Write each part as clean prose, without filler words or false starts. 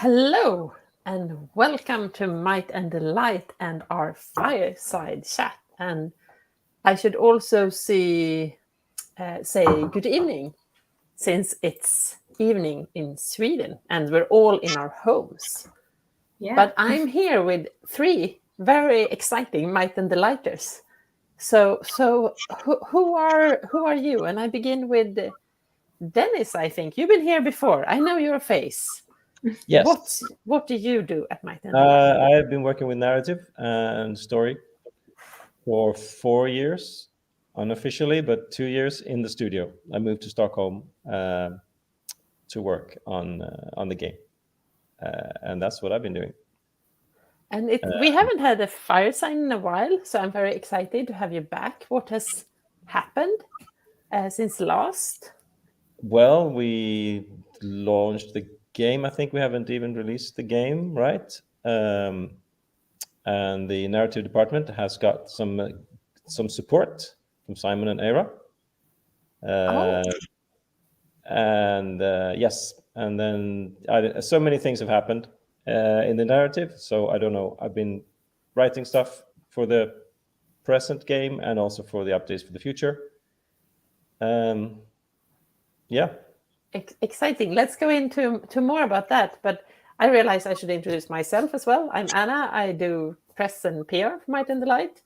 Hello and welcome to Might and Delight and our Fireside Chat. And I should also say good evening, since it's evening in Sweden and we're all in our homes. Yeah. But I'm here with three very exciting Might and Delighters. So who are you? And I begin with Dennis. I think you've been here before. I know your face. Yes. What do you do at Might and Delight? I have been working with narrative and story for 4 years, unofficially, but 2 years in the studio. I moved to Stockholm to work on the game, and that's what I've been doing. And we haven't had a fireside in a while, so I'm very excited to have you back. What has happened since last? Well, we launched the game. I think we haven't even released the game, right? And the narrative department has got some support from Simon and Eira. And yes, and then so many things have happened in the narrative. So I don't know. I've been writing stuff for the present game and also for the updates for the future. Yeah. Exciting. Let's go into more about that. But I realize I should introduce myself as well. I'm Anna. I do press and PR for Might and Delight.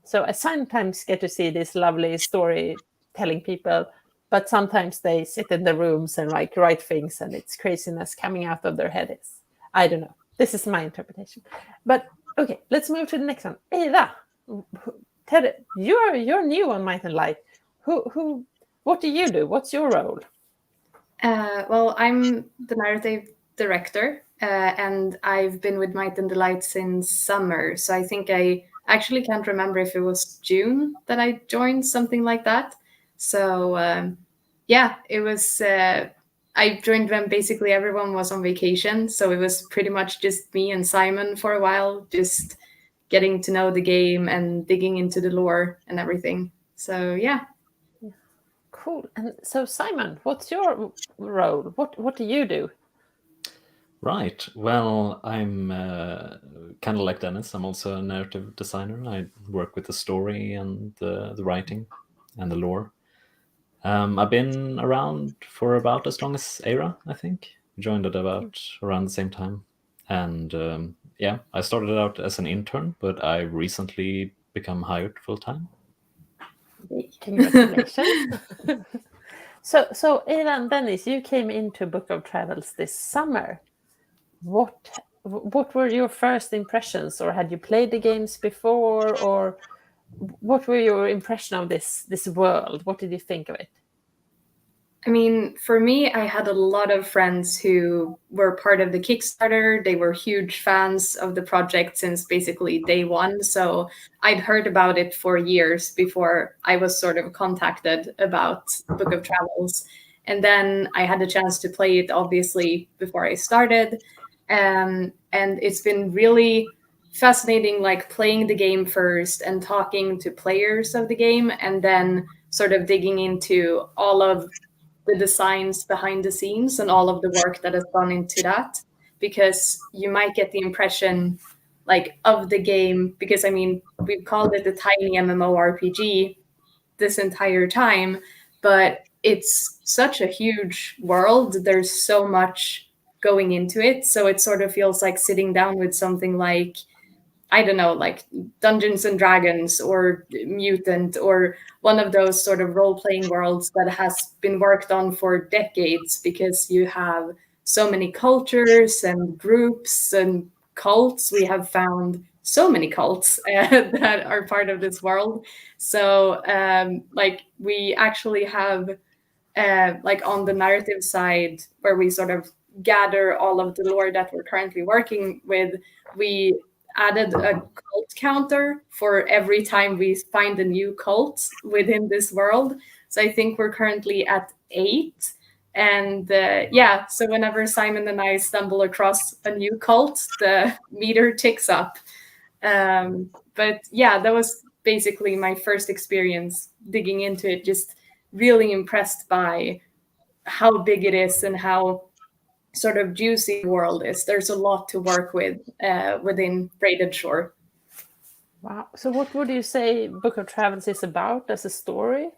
So I sometimes get to see these lovely storytelling people, but sometimes they sit in the rooms and write things, and it's craziness coming out of their heads. I don't know. This is my interpretation. But okay, let's move to the next one. Eira, Ted, you're new on Might and Light. What do you do? What's your role? Well, I'm the narrative director, and I've been with Might and Delight since summer. So I think I actually can't remember if it was June that I joined, something like that. So yeah, it was. I joined when basically everyone was on vacation, so it was pretty much just me and Simon for a while, just getting to know the game and digging into the lore and everything. So yeah. Cool. And so, Simon, what's your role? What do you do? Right. Well, I'm kind of like Dennis. I'm also a narrative designer. I work with the story and the writing and the lore. I've been around for about as long as Eira, I think. Joined at about around the same time. And yeah, I started out as an intern, but I recently become hired full-time. Congratulations. So Eira and Dennis, you came into Book of Travels this summer. What were your first impressions, or had you played the games before, or what were your impression of this world? What did you think of it? I mean, for me, I had a lot of friends who were part of the Kickstarter. They were huge fans of the project since basically day one. So I'd heard about it for years before I was sort of contacted about Book of Travels. And then I had the chance to play it, obviously, before I started. And it's been really fascinating, like playing the game first and talking to players of the game, and then sort of digging into all of the designs behind the scenes and all of the work that has gone into that, because you might get the impression like of the game, because I mean, we've called it a tiny MMORPG this entire time, but it's such a huge world. There's so much going into it. So it sort of feels like sitting down with something like, I don't know, like Dungeons and Dragons or Mutant, or one of those sort of role-playing worlds that has been worked on for decades, because you have so many cultures and groups and cults. We have found so many cults that are part of this world. So like we actually have like on the narrative side, where we sort of gather all of the lore that we're currently working with, we added a cult counter for every time we find a new cult within this world. So I think we're currently at 8. And yeah, so whenever Simon and I stumble across a new cult, the meter ticks up. But yeah, that was basically my first experience digging into it. Just really impressed by how big it is and how sort of juicy the world is. There's a lot to work with within Braided Shore. Wow. So what would you say Book of Travels is about as a story?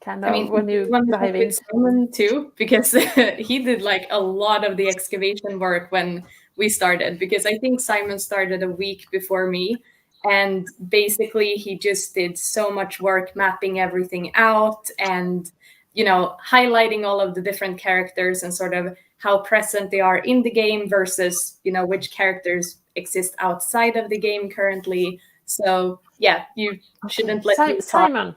Kind of I mean, when you one dive in. with Simon too, because he did like a lot of the excavation work when we started, because I think Simon started a week before me. And basically he just did so much work mapping everything out and, you know, highlighting all of the different characters and sort of how present they are in the game versus, you know, which characters exist outside of the game currently. So yeah, you shouldn't let me talk Simon,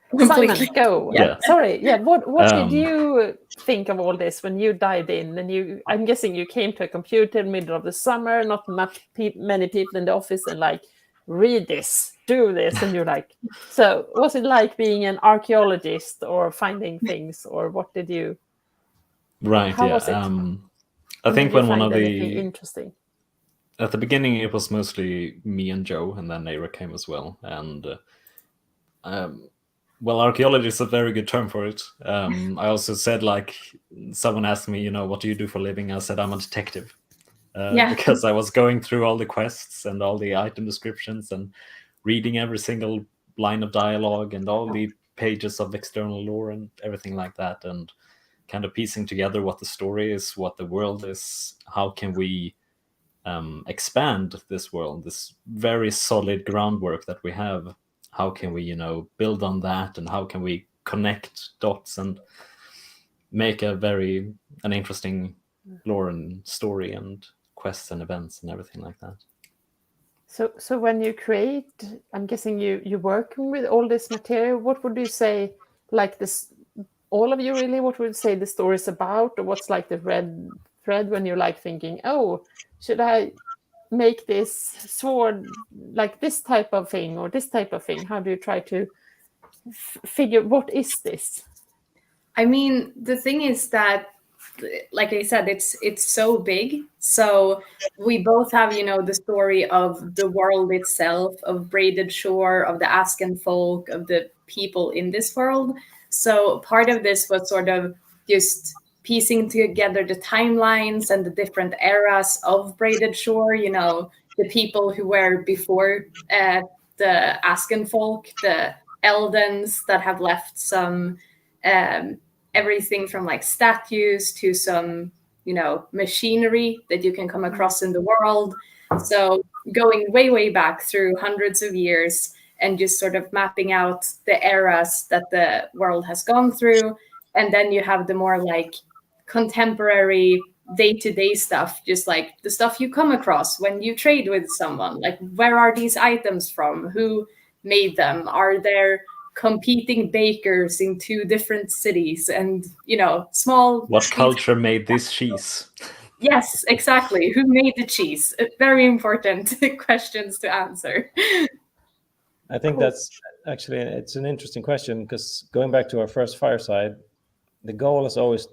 completely. go. Yeah. Sorry. Yeah. What did you think of all this when you dived in? And I'm guessing you came to a computer in the middle of the summer, not many people in the office, and like, read this, do this, and you're like, so was it like being an archaeologist or finding things, or what did you? Right. How yeah. was it? I think when one of anything the interesting. at the beginning it was mostly me and Joe, and then Eira came as well. And well, archaeology is a very good term for it. I also said, like, someone asked me, you know, what do you do for a living? I said I'm a detective. Because I was going through all the quests and all the item descriptions and reading every single line of dialogue and all the pages of external lore and everything like that, and kind of piecing together what the story is, what the world is, how can we expand this world, this very solid groundwork that we have. How can we, you know, build on that, and how can we connect dots and make an interesting lore and story and quests and events and everything like that. So when you create, I'm guessing you're working with all this material. What would you say, like this, all of you really, what would you say the story is about, or what's like the red thread when you're like thinking, oh, should I make this sword like this type of thing or this type of thing? How do you try to figure what is this? I mean, the thing is that, like I said, it's so big. So we both have, you know, the story of the world itself, of Braided Shore, of the Asken folk, of the people in this world. So part of this was sort of just piecing together the timelines and the different eras of Braided Shore, you know, the people who were before the Asken folk, the Eldens that have left some everything from like statues to some, you know, machinery that you can come across in the world. So going way back through hundreds of years and just sort of mapping out the eras that the world has gone through. And then you have the more like contemporary day-to-day stuff, just like the stuff you come across when you trade with someone. Like, where are these items from? Who made them? Are there competing bakers in two different cities? And, you know, what culture made this cheese? Yes, exactly. Who made the cheese? Very important questions to answer. I think that's actually, it's an interesting question, because going back to our first Fireside, the goal has always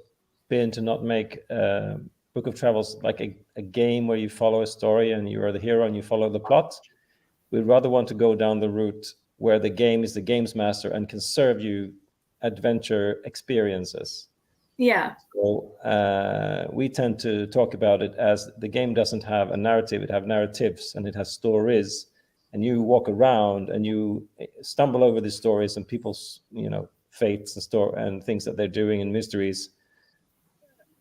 been to not make Book of Travels like a game where you follow a story and you are the hero and you follow the plot. We'd rather want to go down the route where the game is the games master and can serve you adventure experiences. Yeah. So we tend to talk about it as the game doesn't have a narrative, it has narratives and it has stories. And you walk around and you stumble over these stories and people's, you know, fates and things that they're doing and mysteries,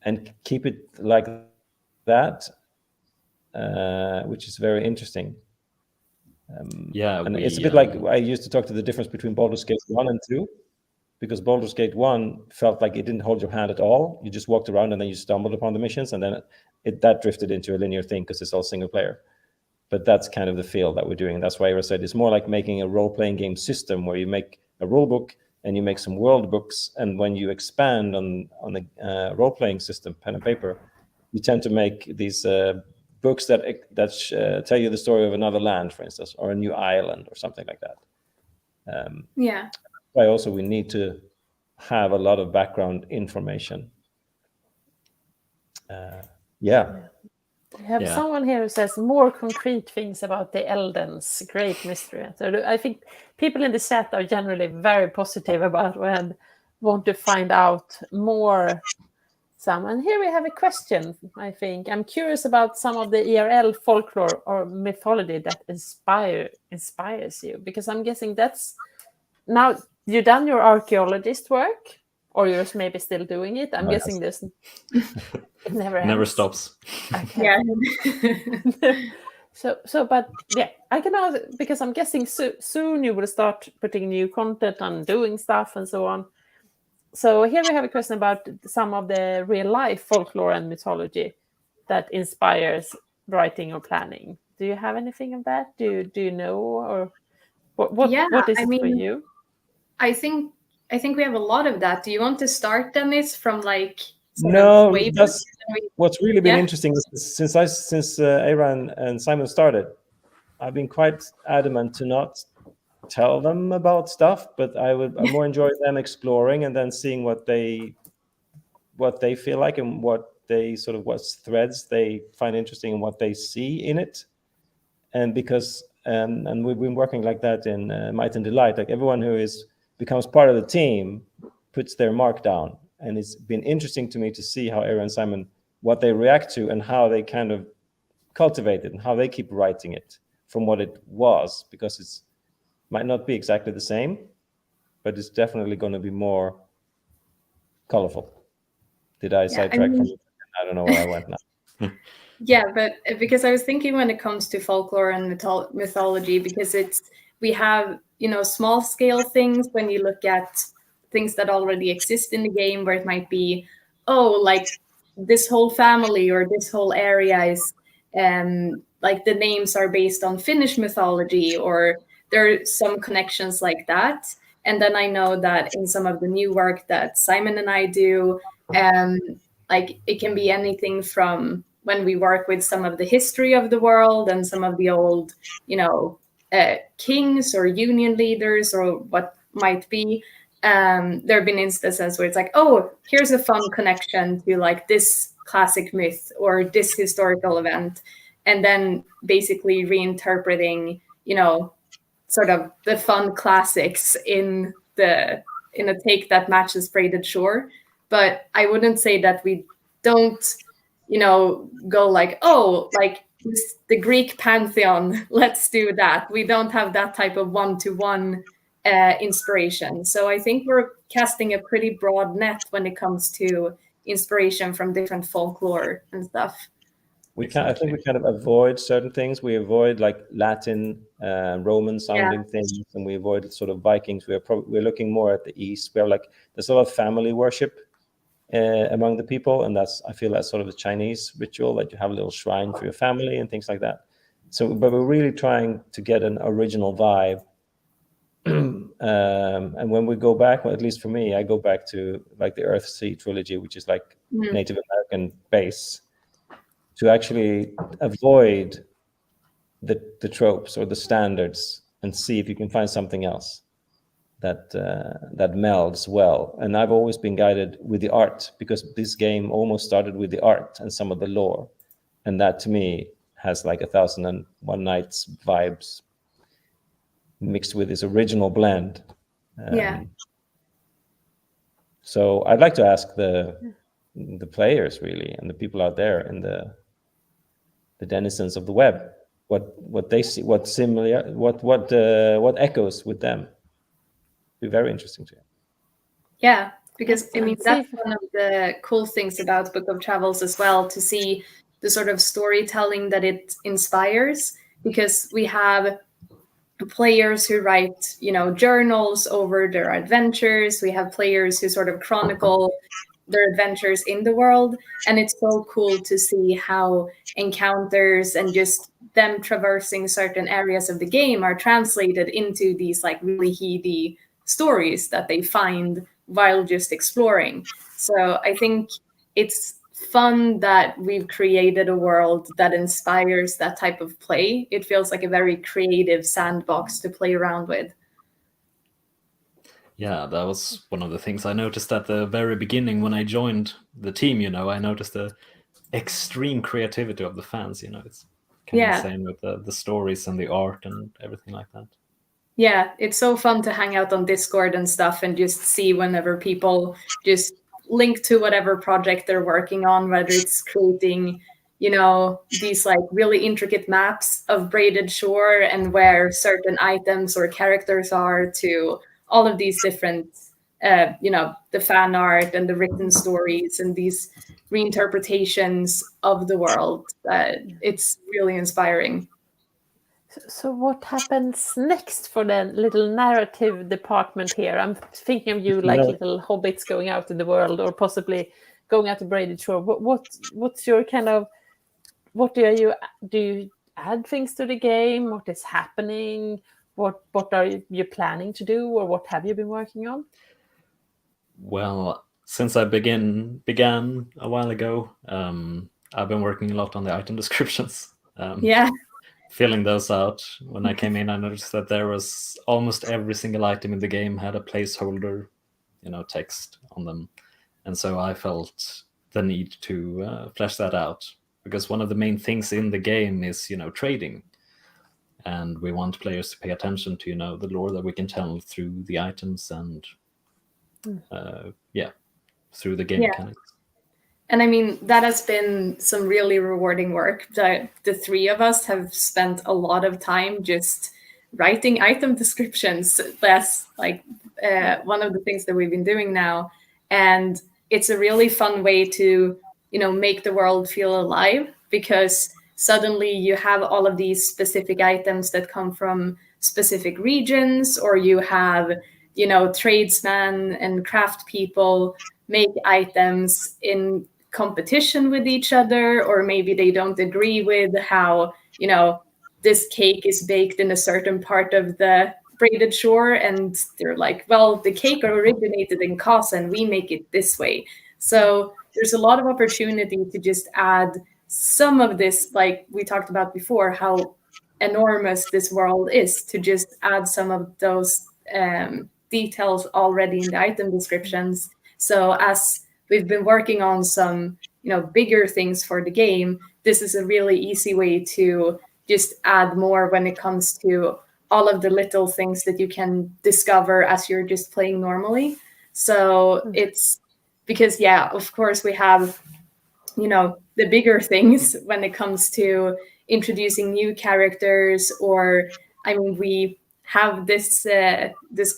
and keep it like that, which is very interesting. And it's a bit like I used to talk to the difference between Baldur's Gate 1 and 2, because Baldur's Gate 1 felt like it didn't hold your hand at all. You just walked around and then you stumbled upon the missions, and then that drifted into a linear thing because it's all single player. But that's kind of the feel that we're doing. That's why I said it's more like making a role-playing game system where you make a rule book and you make some world books, and when you expand on the role-playing system, pen and paper, you tend to make these books that tell you the story of another land, for instance, or a new island or something like that. Yeah. But also we need to have a lot of background information. Yeah. We have someone here who says more concrete things about the Eldens. Great mystery. So I think people in the chat are generally very positive about and want to find out more some. And here we have a question, I think. I'm curious about some of the ERL folklore or mythology that inspires you, because I'm guessing that's now you've done your archaeologist work, or you're maybe still doing it. I'm guessing this it never ends. Never stops. Okay. Yeah. But yeah, I can also, because I'm guessing soon you will start putting new content and doing stuff and so on. So here we have a question about some of the real life folklore and mythology that inspires writing or planning. Do you have anything of that? Do you know, or what is it for you? I think we have a lot of that. Do you want to start, Dennis, from like no? That's what's really been interesting since Eira and Simon started. I've been quite adamant to not tell them about stuff, but I more enjoy them exploring and then seeing what they feel like and what threads they find interesting and what they see in it. And because and we've been working like that in Might and Delight, like everyone who becomes part of the team puts their mark down, and it's been interesting to me to see how Eira and Simon, what they react to and how they kind of cultivate it and how they keep writing it from what it was, because it's might not be exactly the same, but it's definitely going to be more colorful. Did I sidetrack from it? I don't know where I went now. Yeah, but because I was thinking when it comes to folklore and mythology, because we have, small scale things when you look at things that already exist in the game, where it might be, like this whole family or this whole area is like the names are based on Finnish mythology, or there are some connections like that. And then I know that in some of the new work that Simon and I do, like it can be anything from when we work with some of the history of the world and some of the old, kings or union leaders or what might be. There have been instances where it's like, here's a fun connection to like this classic myth or this historical event, and then basically reinterpreting, sort of the fun classics in a take that matches Braided Shore. But I wouldn't say that we don't, go like, like the Greek pantheon, let's do that. We don't have that type of one-to-one inspiration. So I think we're casting a pretty broad net when it comes to inspiration from different folklore and stuff. I think we kind of avoid certain things. We avoid like Latin, Roman sounding things, and we avoid sort of Vikings. We're looking more at the East. There's a lot of family worship among the people, and I feel that's sort of the Chinese ritual, that you have a little shrine for your family and things like that. So, but we're really trying to get an original vibe. And when we go back, well, at least for me, I go back to like the Earthsea trilogy, which is like Native American base, to actually avoid the tropes or the standards and see if you can find something else that melds well. And I've always been guided with the art, because this game almost started with the art and some of the lore, and that to me has like 1001 Nights vibes mixed with this original blend. So I'd like to ask the players really, and the people out there, and the denizens of the web, what they see, what echoes with them. Be very interesting to you. Yeah, because I mean that's one of the cool things about Book of Travels as well, to see the sort of storytelling that it inspires, because we have players who write, journals over their adventures. We have players who sort of chronicle their adventures in the world, and it's so cool to see how encounters and just them traversing certain areas of the game are translated into these like really heady stories that they find while just exploring. So I think it's fun that we've created a world that inspires that type of play. It feels like a very creative sandbox to play around with. Yeah, that was one of the things I noticed at the very beginning when I joined the team. I noticed the extreme creativity of the fans. It's kind of the same with the stories and the art and everything like that. Yeah, it's so fun to hang out on Discord and stuff and just see whenever people just linked to whatever project they're working on, whether it's creating, these like really intricate maps of Braided Shore and where certain items or characters are, to all of these different, the fan art and the written stories and these reinterpretations of the world. It's really inspiring. So what happens next for the little narrative department here? I'm thinking of you like little hobbits going out in the world, or possibly going out to Braided Shore. What's your kind of, what do you add things to the game? What is happening? What are you planning to do, or what have you been working on? Well, since I began a while ago, I've been working a lot on the item descriptions. Filling those out. When I came in, I noticed that there was almost every single item in the game had a placeholder, text on them. And so I felt the need to flesh that out, because one of the main things in the game is, trading. And we want players to pay attention to, the lore that we can tell through the items and, through the game mechanics. And I mean, that has been some really rewarding work. The three of us have spent a lot of time just writing item descriptions. That's like one of the things that we've been doing now. And it's a really fun way to, make the world feel alive, because suddenly you have all of these specific items that come from specific regions, or you have, tradesmen and craft people make items in competition with each other, or maybe they don't agree with how, this cake is baked in a certain part of the Braided Shore, and they're like, well, the cake originated in Casa and we make it this way. So there's a lot of opportunity to just add some of this, like we talked about before, how enormous this world is, to just add some of those details already in the item descriptions. So as we've been working on some, bigger things for the game, this is a really easy way to just add more when it comes to all of the little things that you can discover as you're just playing normally. So it's because, of course, we have, the bigger things when it comes to introducing new characters, or, I mean, we have this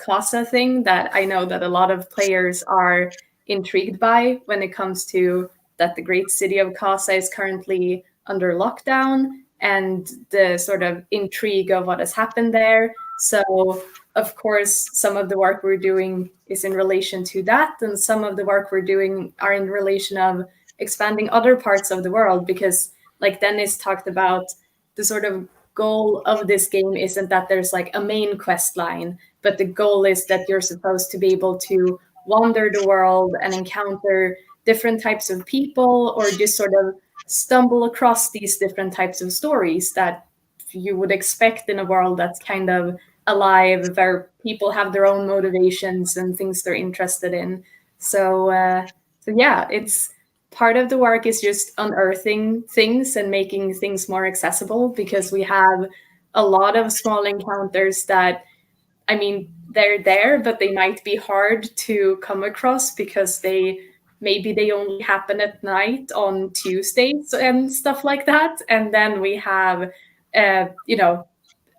Casa thing that I know that a lot of players are intrigued by, when it comes to that the great city of Casa is currently under lockdown, and the sort of intrigue of what has happened there. So, of course, some of the work we're doing is in relation to that, and some of the work we're doing are in relation of expanding other parts of the world, because, like Dennis talked about, the sort of goal of this game isn't that there's like a main quest line, but the goal is that you're supposed to be able to wander the world and encounter different types of people, or just sort of stumble across these different types of stories that you would expect in a world that's kind of alive, where people have their own motivations and things they're interested in. So it's part of the work is just unearthing things and making things more accessible, because we have a lot of small encounters that, I mean, they're there, but they might be hard to come across because maybe they only happen at night on Tuesdays and stuff like that. And then we have,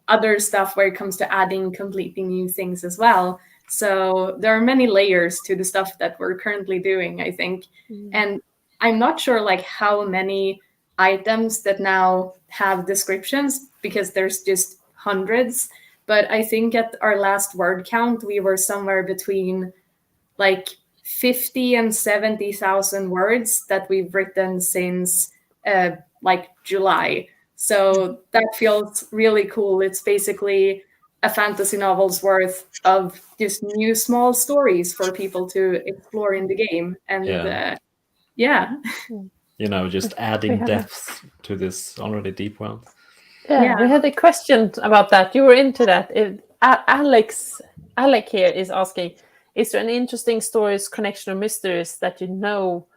other stuff where it comes to adding completely new things as well. So there are many layers to the stuff that we're currently doing, I think. And I'm not sure like how many items that now have descriptions, because there's just hundreds. But I think at our last word count, we were somewhere between like 50 and 70,000 words that we've written since like July. So that feels really cool. It's basically a fantasy novel's worth of just new small stories for people to explore in the game. And just adding depth to this already deep world. Yeah, we had a question about that. You were into that. Alec here is asking, is there any interesting stories, connection, or mysteries that you know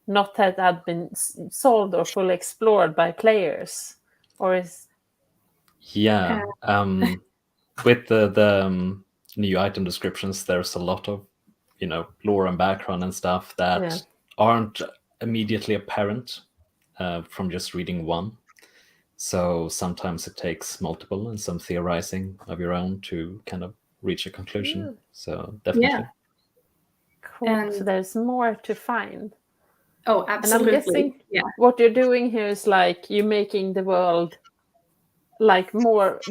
not that have been solved or fully explored by players? Or is with the new item descriptions, there's a lot of lore and background and stuff that aren't immediately apparent from just reading one. So sometimes it takes multiple and some theorizing of your own to kind of reach a conclusion. So definitely. Yeah. Cool. And- So there's more to find. Oh, absolutely. And I'm guessing what you're doing here is like you're making the world like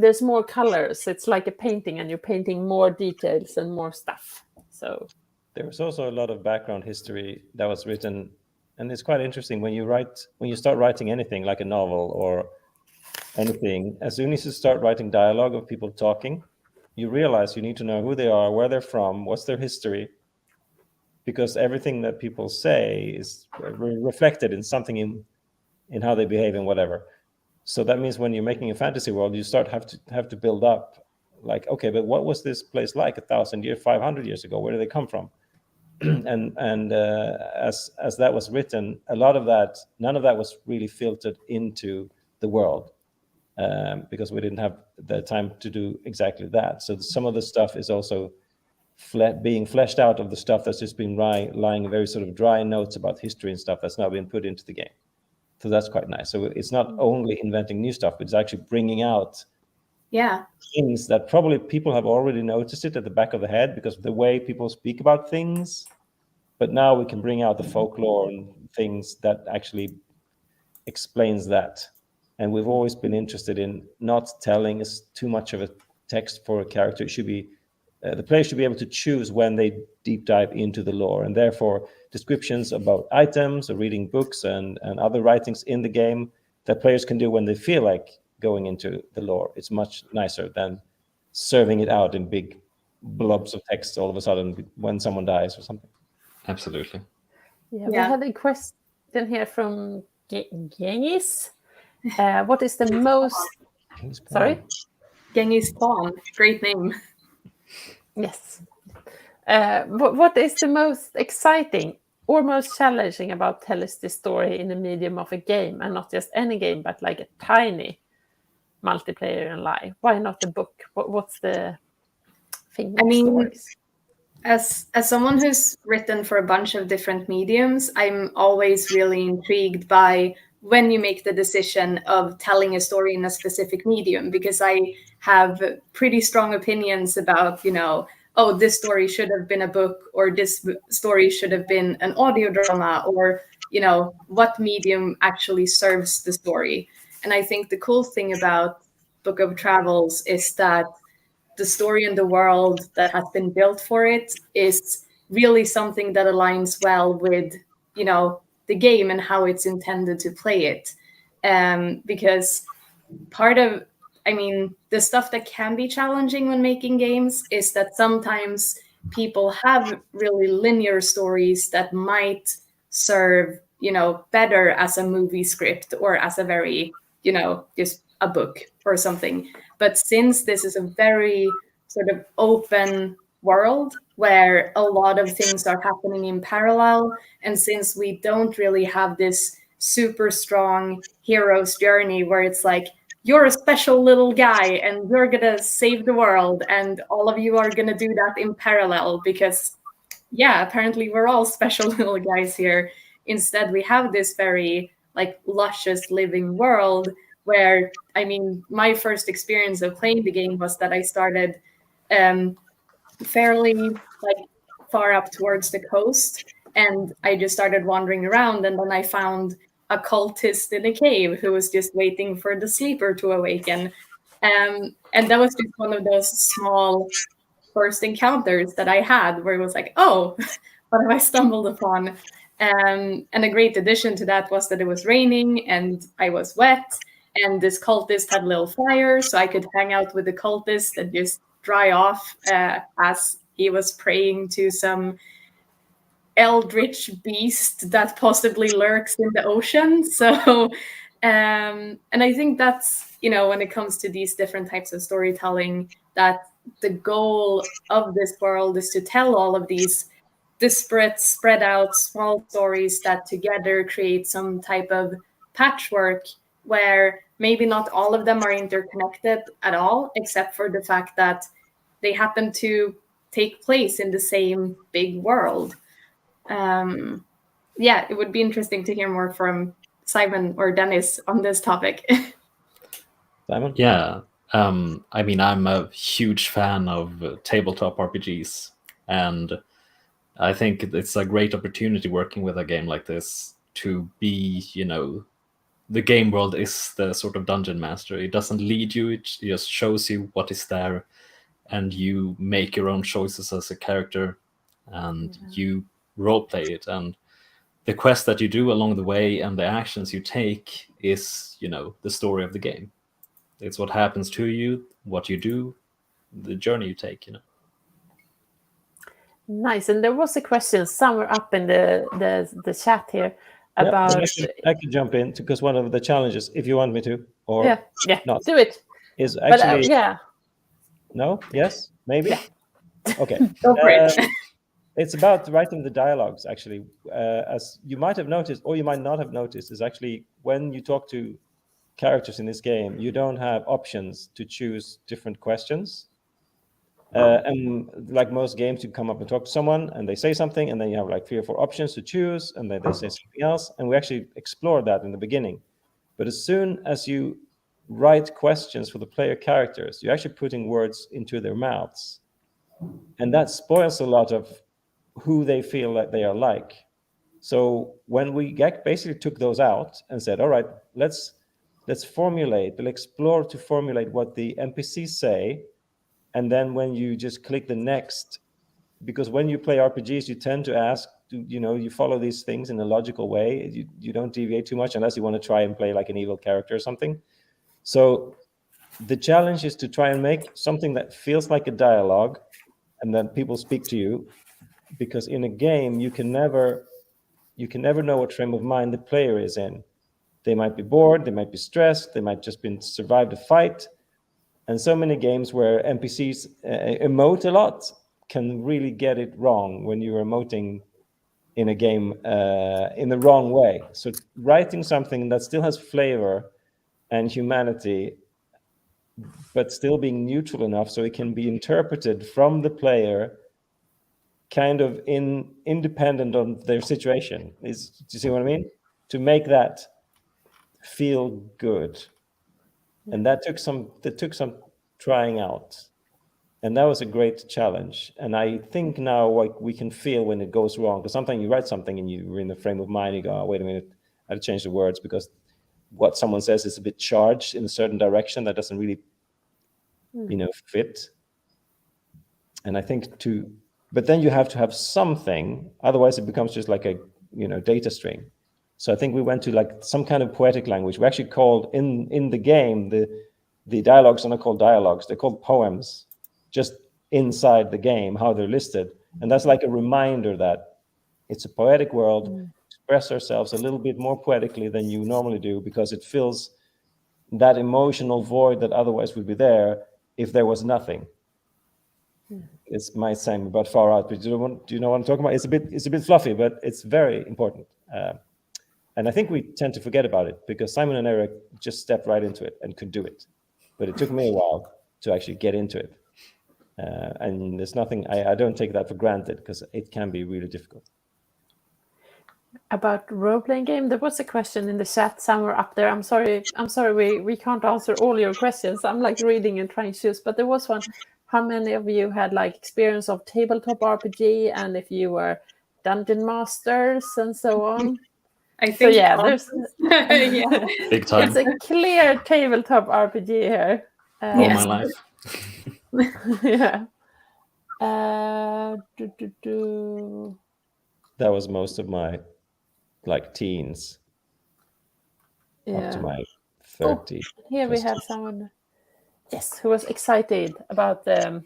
there's more colors. It's like a painting, and you're painting more details and more stuff. So there's also a lot of background history that was written, and it's quite interesting when you start writing anything like a novel or anything. As soon as you start writing dialogue of people talking, you realize you need to know who they are, where they're from, what's their history, because everything that people say is reflected in something in how they behave and whatever. So that means when you're making a fantasy world, you have to build up, like, okay, but what was this place like 1,000 years, 500 years ago? Where did they come from? and as that was written, none of that was really filtered into the world, because we didn't have the time to do exactly that. So some of the stuff is also being fleshed out of the stuff that's just been lying very sort of dry notes about history and stuff that's now been put into the game. So that's quite nice. So it's not only inventing new stuff, but it's actually bringing out things that probably people have already noticed it at the back of the head because of the way people speak about things. But now we can bring out the folklore and things that actually explains that. And we've always been interested in not telling us too much of a text for a character. It should be the player should be able to choose when they deep dive into the lore, and therefore descriptions about items or reading books and other writings in the game that players can do when they feel like going into the lore. It's much nicer than serving it out in big blobs of text all of a sudden when someone dies or something. Absolutely. We had a question here from Gengis. What is the most... Sorry? Genghis Khan. Great name. Yes. What is the most exciting or most challenging about telling the story in the medium of a game, and not just any game, but like a tiny multiplayer and live? Why not a book? What's the thing with stories? As someone who's written for a bunch of different mediums, I'm always really intrigued by when you make the decision of telling a story in a specific medium, because I have pretty strong opinions about, this story should have been a book, or this story should have been an audio drama, or, what medium actually serves the story. And I think the cool thing about Book of Travels is that the story and the world that has been built for it is really something that aligns well with, the game and how it's intended to play it. Because the stuff that can be challenging when making games is that sometimes people have really linear stories that might serve, better as a movie script or as a very, just a book or something. But since this is a very sort of open world where a lot of things are happening in parallel, and since we don't really have this super strong hero's journey where it's like, you're a special little guy and you're gonna save the world, and all of you are gonna do that in parallel because, apparently we're all special little guys here. Instead, we have this very luscious living world where, my first experience of playing the game was that I started fairly far up towards the coast, and I just started wandering around, and then I found a cultist in a cave who was just waiting for the sleeper to awaken, and that was just one of those small first encounters that I had where it was like, oh, what have I stumbled upon? And a great addition to that was that it was raining and I was wet, and this cultist had a little fire, so I could hang out with the cultist and just dry off as he was praying to some eldritch beast that possibly lurks in the ocean. So, and I think that's, when it comes to these different types of storytelling, that the goal of this world is to tell all of these disparate, spread out small stories that together create some type of patchwork where maybe not all of them are interconnected at all, except for the fact that they happen to take place in the same big world. Yeah, it would be interesting to hear more from Simon or Dennis on this topic. Simon? Yeah. I mean, I'm a huge fan of tabletop RPGs, and I think it's a great opportunity working with a game like this to be, you know, the game world is the sort of dungeon master. It doesn't lead you, it just shows you what is there, and you make your own choices as a character, and you roleplay it. And the quest that you do along the way and the actions you take is, you know, the story of the game. It's what happens to you, what you do, the journey you take, you know. Nice. And there was a question somewhere up in the chat here about... I can jump in, because one of the challenges, if you want me to, or yeah, not, do it. is actually... yeah. No? Yes? Maybe? Yeah. Okay. Go for it. It's about writing the dialogues, actually. As you might have noticed, or you might not have noticed, is actually when you talk to characters in this game, you don't have options to choose different questions. And like most games, you come up and talk to someone and they say something, and then you have like 3 or 4 options to choose, and then they say something else. And we actually explored that in the beginning. But as soon as you write questions for the player characters, you're actually putting words into their mouths. And that spoils a lot of who they feel that they are like. So when we basically took those out and said, all right, let's formulate, we'll explore to formulate what the NPCs say. And then when you just click the next, because when you play RPGs, you tend to ask, you follow these things in a logical way. You don't deviate too much unless you want to try and play like an evil character or something. So the challenge is to try and make something that feels like a dialogue, and then people speak to you, because in a game, you can never know what frame of mind the player is in. They might be bored, they might be stressed, they might just been survived a fight. And so many games where NPCs emote a lot can really get it wrong when you're emoting in a game in the wrong way. So writing something that still has flavor and humanity, but still being neutral enough so it can be interpreted from the player kind of independent of their situation. Do you see what I mean? To make that feel good. And that took some trying out. And that was a great challenge. And I think now like we can feel when it goes wrong, because sometimes you write something and you're in the frame of mind, you go, oh, wait a minute, I have to change the words because what someone says is a bit charged in a certain direction that doesn't really, fit. And I think but then you have to have something, otherwise it becomes just like a, data string. So I think we went to like some kind of poetic language. We actually called in the game, the dialogues are not called dialogues, they're called poems, just inside the game, how they're listed. And that's like a reminder that it's a poetic world, express ourselves a little bit more poetically than you normally do, because it fills that emotional void that otherwise would be there if there was nothing. It might sound about far out, but do you know what I'm talking about? It's a bit fluffy, but it's very important. And I think we tend to forget about it because Simon and Eric just stepped right into it and could do it. But it took me a while to actually get into it. And there's nothing, I don't take that for granted because it can be really difficult. About role-playing game, there was a question in the chat somewhere up there. I'm sorry, we can't answer all your questions. I'm like reading and trying to choose, but there was one. How many of you had like experience of tabletop RPG, and if you were dungeon masters and so on? I think there's Big time. It's a clear tabletop RPG here. All my life. Yeah. That was most of my teens. Up to my 30. Here we have someone, who was excited about the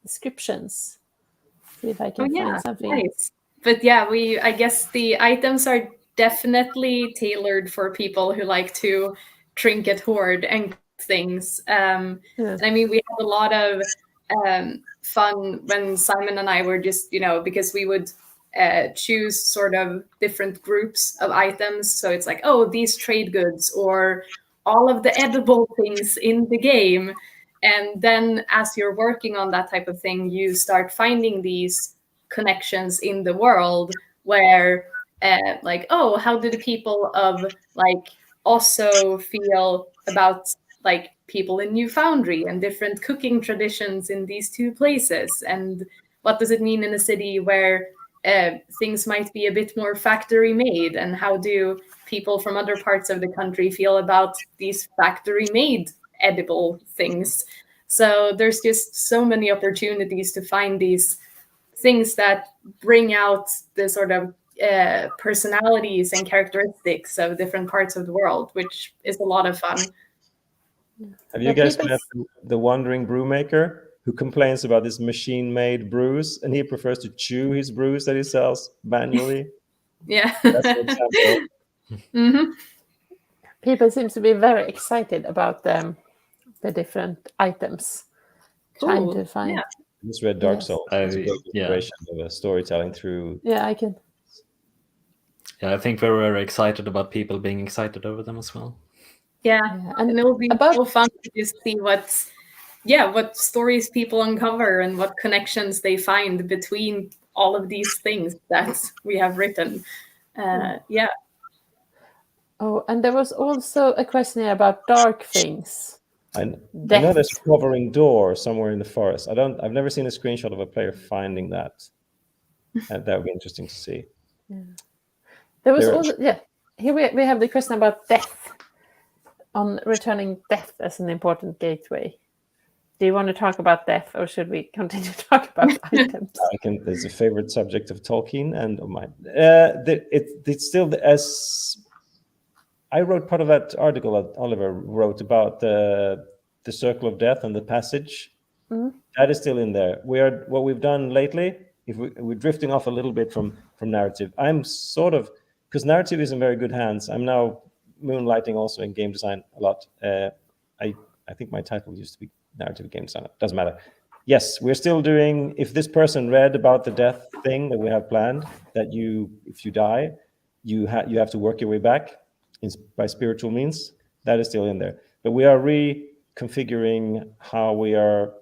descriptions. See if I can find something. Nice. But I guess the items are definitely tailored for people who like to trinket hoard and things. And I mean, we had a lot of fun when Simon and I were just, because we would choose sort of different groups of items. So it's like, oh, these trade goods or all of the edible things in the game. And then as you're working on that type of thing, you start finding these connections in the world where like, oh, how do the people of like also feel about like people in New Foundry and different cooking traditions in these two places? And what does it mean in a city where things might be a bit more factory made? And how do people from other parts of the country feel about these factory made edible things? So there's just so many opportunities to find these things that bring out the sort of personalities and characteristics of different parts of the world, which is a lot of fun. Have you guys met the wandering brewmaker who complains about his machine-made brews, and he prefers to chew his brews that he sells manually? Yeah. That's an example. Mm-hmm. People seem to be very excited about the different items. Trying to find. Yeah. I just read Dark Souls. It's a great yeah. inspiration of storytelling through. Yeah, I can. Yeah, I think we're very excited about people being excited over them as well. Yeah, Yeah, and it'll be so fun to just see what stories people uncover and what connections they find between all of these things that we have written. Yeah. Oh, and there was also a question here about dark things. I know there's a hovering door somewhere in the forest. I've never seen a screenshot of a player finding that. That would be interesting to see. Yeah. There was also here we have the question about death, on returning death as an important gateway. Do you want to talk about death, or should we continue to talk about items? It's a favorite subject of Tolkien and of mine. It's still as I wrote part of that article that Oliver wrote about the circle of death and the passage. Mm-hmm. That is still in there. What we've done lately. If we're drifting off a little bit from narrative, I'm sort of, because narrative is in very good hands. I'm now moonlighting also in game design a lot. I think my title used to be narrative game designer. Doesn't matter. Yes, we're still doing. If this person read about the death thing that we have planned, that if you die, you have to work your way back by spiritual means. That is still in there. But we are reconfiguring how we are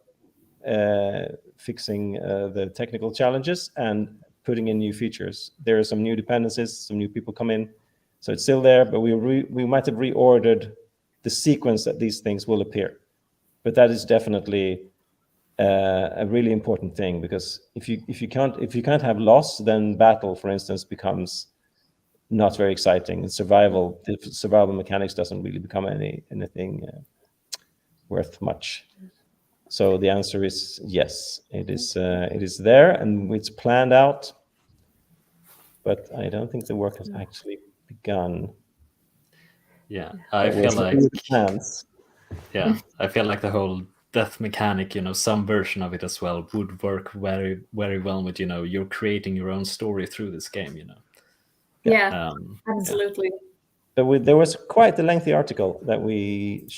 fixing the technical challenges and putting in new features. There are some new dependencies, some new people come in, so it's still there. But we might have reordered the sequence that these things will appear. But that is definitely a really important thing, because if you can't have loss, then battle, for instance, becomes not very exciting. And the survival mechanics doesn't really become anything worth much. So the answer is yes. It is there and it's planned out, but I don't think the work has actually begun. Yeah, I feel like I feel like the whole death mechanic, some version of it as well would work very, very well with you're creating your own story through this game. Yeah, absolutely. There was quite a lengthy article that we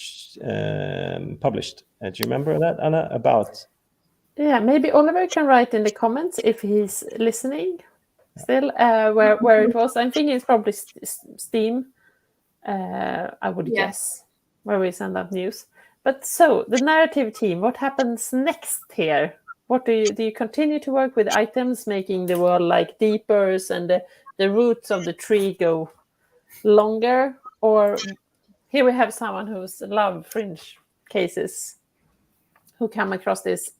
published. Do you remember that, Anna? About? Yeah, maybe Oliver can write in the comments if he's listening still, where it was. I'm thinking it's probably Steam, I would guess, where we send out news. But so, the narrative team, what happens next here? What do you continue to work with items, making the world like deeper and the roots of the tree go longer? Or here we have someone who's love fringe cases, who come across these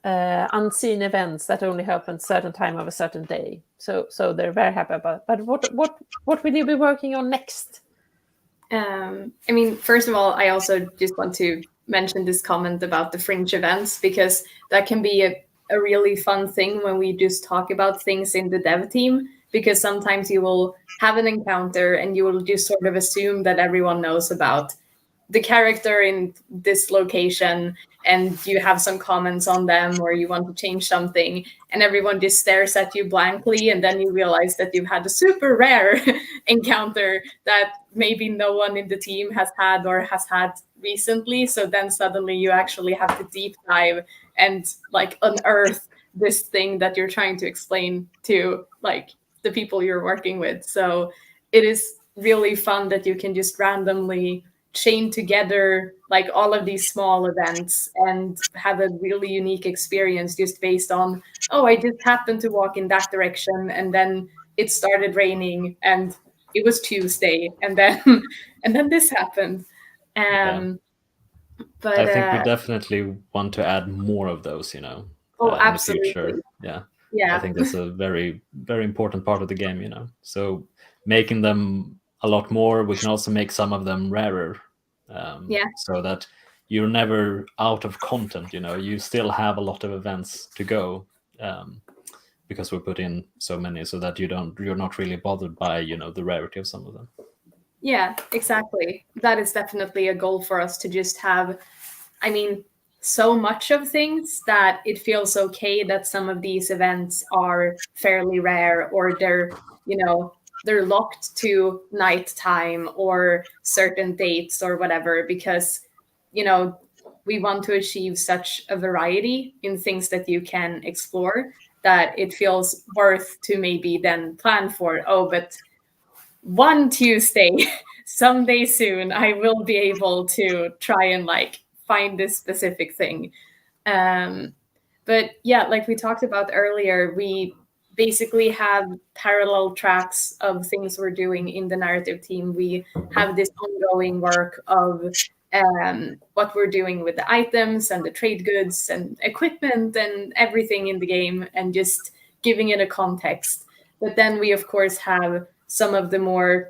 unseen events that only happen at a certain time of a certain day. So they're very happy about it. But what will you be working on next? I mean, first of all, I also just want to mention this comment about the fringe events, because that can be a really fun thing when we just talk about things in the dev team, because sometimes you will have an encounter and you will just sort of assume that everyone knows about the character in this location, and you have some comments on them or you want to change something, and everyone just stares at you blankly, and then you realize that you've had a super rare encounter that maybe no one in the team has had or has had recently. So then suddenly you actually have to deep dive and like unearth this thing that you're trying to explain to like the people you're working with. So it is really fun that you can just randomly chain together like all of these small events and have a really unique experience just based on, oh, I just happened to walk in that direction and then it started raining and it was Tuesday and then and then this happened. But I think we definitely want to add more of those, in the future. Yeah. I think that's a very, very important part of the game, So making them a lot more, we can also make some of them rarer. So that you're never out of content, You still have a lot of events to go, because we put in so many, so that you're not really bothered by, the rarity of some of them. Yeah, exactly. That is definitely a goal for us to just have, so much of things that it feels okay that some of these events are fairly rare, or they're locked to nighttime or certain dates or whatever, because, we want to achieve such a variety in things that you can explore that it feels worth to maybe then plan for, oh, but one Tuesday, someday soon, I will be able to try and find this specific thing. But yeah, like we talked about earlier, we basically have parallel tracks of things we're doing in the narrative team. We have this ongoing work of what we're doing with the items and the trade goods and equipment and everything in the game, and just giving it a context. But then we, of course, have some of the more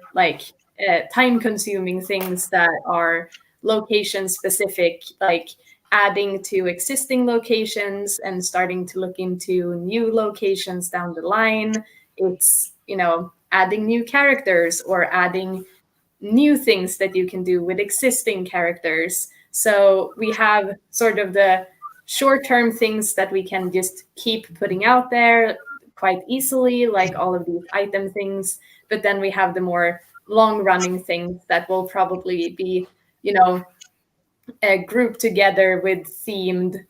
time-consuming things that are location-specific, like adding to existing locations and starting to look into new locations down the line. It's, adding new characters or adding new things that you can do with existing characters. So we have sort of the short-term things that we can just keep putting out there quite easily, like all of these item things. But then we have the more long-running things that will probably be, grouped together with themed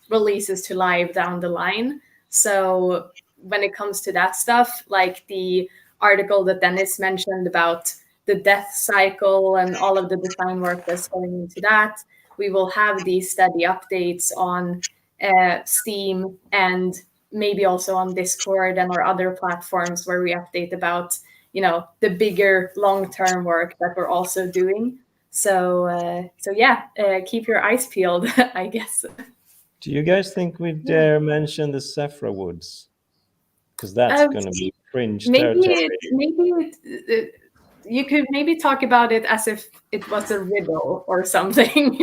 releases to live down the line. So when it comes to that stuff, like the article that Dennis mentioned about the death cycle and all of the design work that's going into that, we will have these steady updates on Steam and maybe also on Discord and our other platforms where we update about, the bigger long-term work that we're also doing. So keep your eyes peeled, I guess. Do you guys think we dare mention the Sephra Woods? Because that's going to be fringe territory. Maybe you could maybe talk about it as if it was a riddle or something.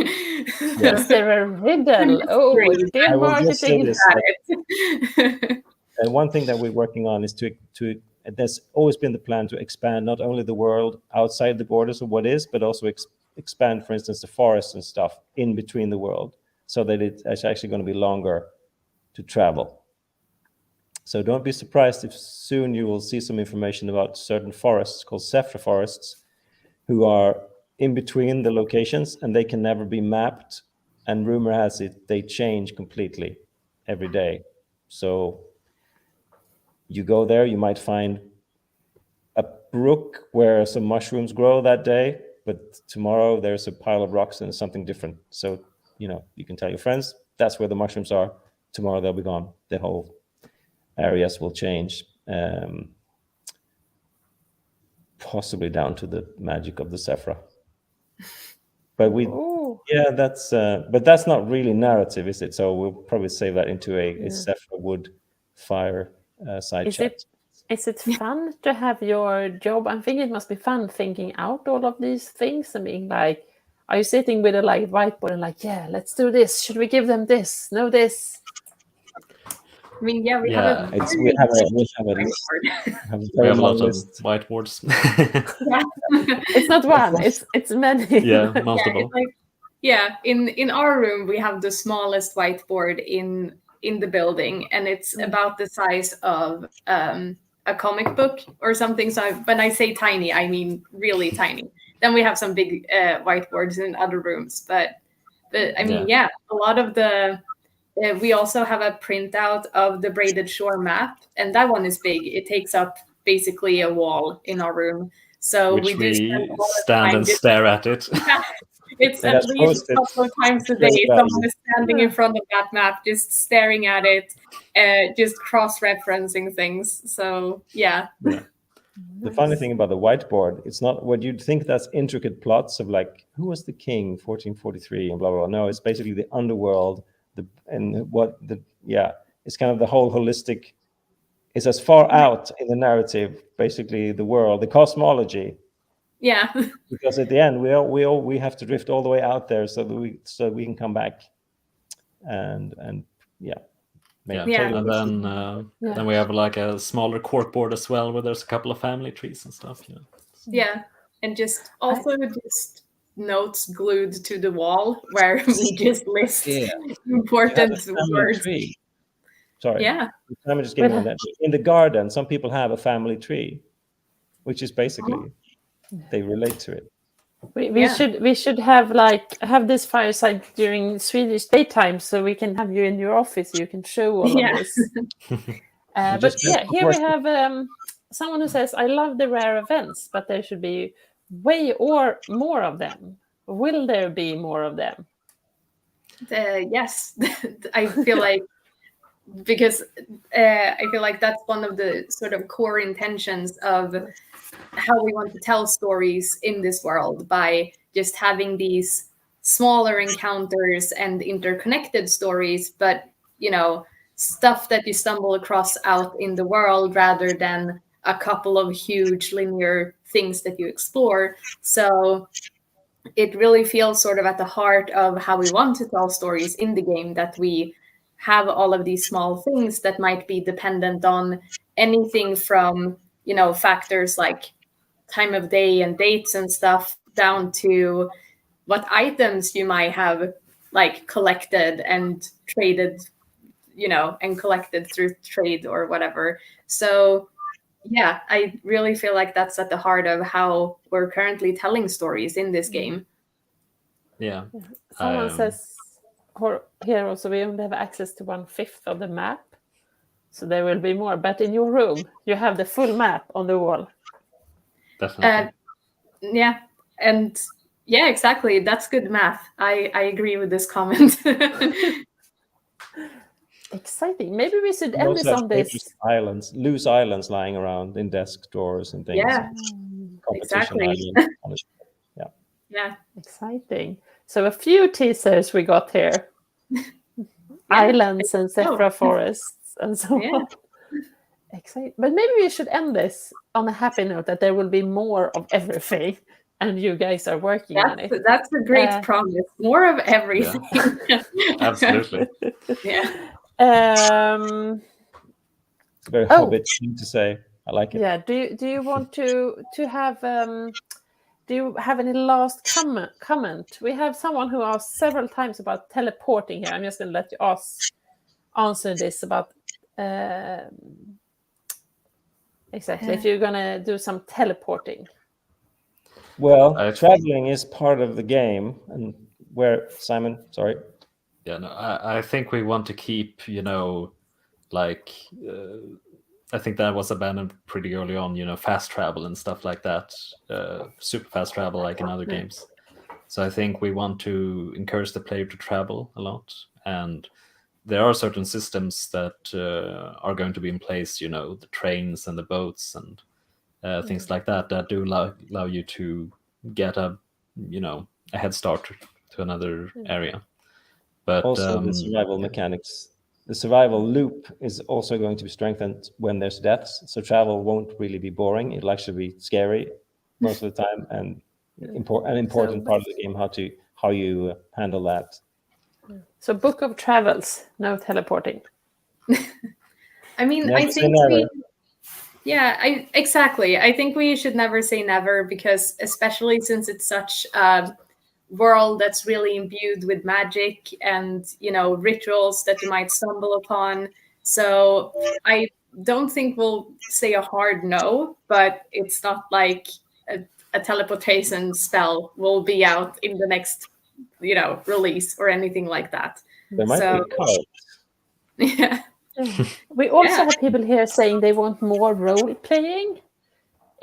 Is there a riddle? Oh, dear marketing. One thing that we're working on is to there's always been the plan to expand not only the world outside the borders of what is, but also expand, for instance, the forests and stuff in between the world, so that it's actually going to be longer to travel. So don't be surprised if soon you will see some information about certain forests called Sephra forests, who are in between the locations, and they can never be mapped. And rumor has it they change completely every day. So you go there, you might find a brook where some mushrooms grow that day, but tomorrow there's a pile of rocks and something different. So, you can tell your friends, that's where the mushrooms are. Tomorrow they'll be gone. The whole areas will change, possibly down to the magic of the Sephra. But but that's not really narrative, is it? So we'll probably save that into a Sephra Wood Fireside Chat. Is it fun to have your job? I'm thinking it must be fun thinking out all of these things and being like, are you sitting with a whiteboard and yeah, let's do this. Should we give them this? No, this. We have a lot of whiteboards. It's not one, it's many. Yeah, multiple. In our room we have the smallest whiteboard in the building, and it's about the size of a comic book or something. So when I say tiny, I mean really tiny. Then we have some big whiteboards in other rooms, but a lot of the we also have a printout of the Braided Shore map, and that one is big. It takes up basically a wall in our room. So Which we do spend a we lot of stand time and just- stare at it. It's And at that's least a posted couple of times a straight day. back. Someone is standing in front of that map, just staring at it, just cross-referencing things. So yeah. The funny thing about the whiteboard, it's not what you'd think that's intricate plots of like who was the king 1443 and blah blah blah. No, it's basically the underworld, it's kind of the whole holistic. It's as far out in the narrative, basically the world, the cosmology. Yeah. Because at the end, we have to drift all the way out there so that we can come back, and Yeah. And then we have like a smaller corkboard as well, where there's a couple of family trees and stuff. Yeah, and just notes glued to the wall where we just list important words. Tree. Sorry. Yeah. I'm just getting on that. In the garden, some people have a family tree, which is basically they relate to it. We should have this fireside during Swedish daytime, so we can have you in your office. You can show all of this. But here we have someone who says, "I love the rare events, but there should be way or more of them. Will there be more of them?" Yes, I feel like because I feel like that's one of the sort of core intentions of how we want to tell stories in this world, by just having these smaller encounters and interconnected stories, but stuff that you stumble across out in the world rather than a couple of huge linear things that you explore. So it really feels sort of at the heart of how we want to tell stories in the game, that we have all of these small things that might be dependent on anything from factors like time of day and dates and stuff, down to what items you might have like collected and traded, and collected through trade or whatever. So yeah, I really feel like that's at the heart of how we're currently telling stories in this game. Yeah. Someone says here also we only have access to 1/5 of the map, so there will be more. But in your room, you have the full map on the wall. Definitely. Yeah, and yeah, exactly. That's good math. I agree with this comment. Exciting. Maybe we should end this on this. Loose islands lying around in desk drawers and things. Yeah, Competition exactly. islands. Yeah. Exciting. So a few teasers we got here. Islands and Sephra forests and so on. Exciting. But maybe we should end this on a happy note, that there will be more of everything, and you guys are working on it. That's a great promise. More of everything. Yeah. Absolutely. Yeah. Very Hobbit thing to say. I like it. Yeah. Do you want to have do you have any last comment? We have someone who asked several times about teleporting here. I'm just going to let you answer this about exactly if you're going to do some teleporting. Well, traveling is part of the game, and Simon, sorry. Yeah, no, I think we want to keep, I think that was abandoned pretty early on, fast travel and stuff like that, super fast travel like in other games. So I think we want to encourage the player to travel a lot, and there are certain systems that are going to be in place, the trains and the boats and things like that do allow you to get a head start to another area. But also the survival mechanics. The survival loop is also going to be strengthened when there's deaths, so travel won't really be boring. It'll actually be scary most of the time, and an important part of the game how you handle that. So Book of Travels, no teleporting. I mean, Never I think never. Exactly. I think we should never say never, because especially since it's such a world that's really imbued with magic and rituals that you might stumble upon. So I don't think we'll say a hard no, but it's not like a teleportation spell will be out in the next release or anything like that. There might be a cult. Yeah. We also Yeah. have people here saying they want more role playing.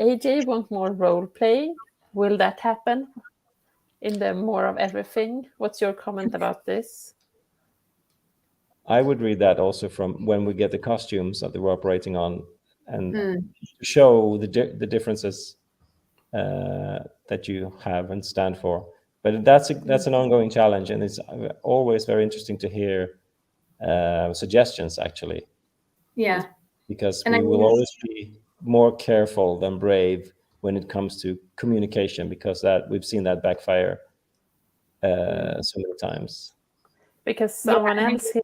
AJ want more role playing. Will that happen in the more of everything? What's your comment about this? I would read that also from when we get the costumes that we're operating on, and show the differences that you have and stand for. But that's an ongoing challenge, and it's always very interesting to hear suggestions, actually. Yeah. Because And we I will mean- always be more careful than brave when it comes to communication, because that we've seen that backfire so many times. Because someone Yeah, else here,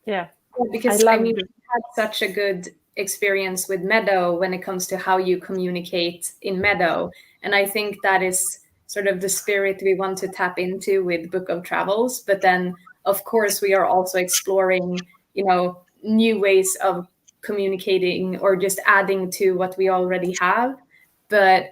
yeah. Because I I mean, loved- we had such a good experience with Meadow when it comes to how you communicate in Meadow, and I think that is sort of the spirit we want to tap into with Book of Travels. But then, of course, we are also exploring, new ways of communicating or just adding to what we already have. But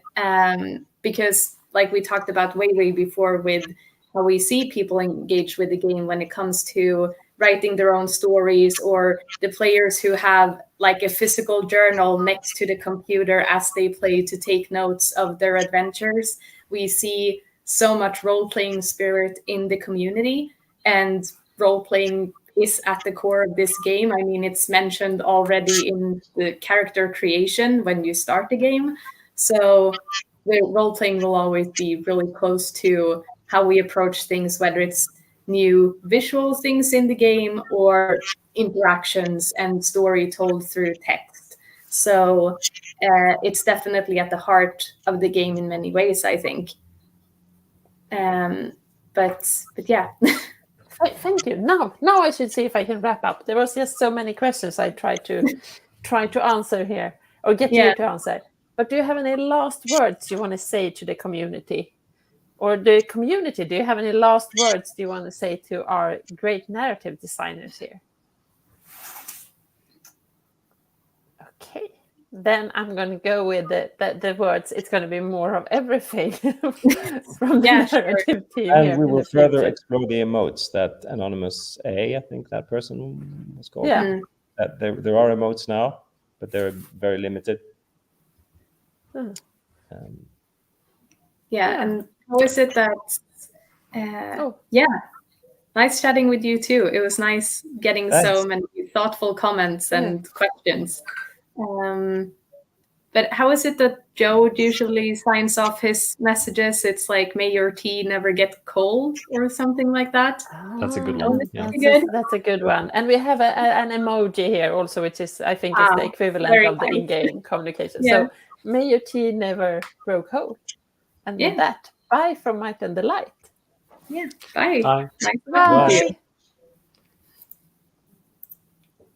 because, like we talked about way before, with how we see people engage with the game when it comes to writing their own stories, or the players who have like a physical journal next to the computer as they play to take notes of their adventures. We see so much role-playing spirit in the community, and role-playing is at the core of this game. I mean, it's mentioned already in the character creation when you start the game. So the role-playing will always be really close to how we approach things, whether it's new visual things in the game or interactions and story told through text. So it's definitely at the heart of the game in many ways, I think. But yeah. Thank you. Now I should see if I can wrap up. There was just so many questions I tried to answer here, or get you to answer. But do you have any last words you want to say to the community? Or the community, do you have any last words do you want to say to our great narrative designers here? Okay, then I'm going to go with the words. It's going to be more of everything from the narrative team. And here we in will the further future. explore the emotes that Anonymous A, I think that person was called. Yeah. That there are emotes now, but they're very limited. And how is it that nice chatting with you too. It was nice getting so many thoughtful comments and questions. But how is it that Joe usually signs off his messages? It's like, may your tea never get cold or something like that. That's a good one. That's a good one. And we have an emoji here also, which is, I think, is the equivalent of the in-game communication. So may your tea never grow cold. And with that, bye from Might and the Light. Yeah, bye. Bye. Nice Bye. talking to you.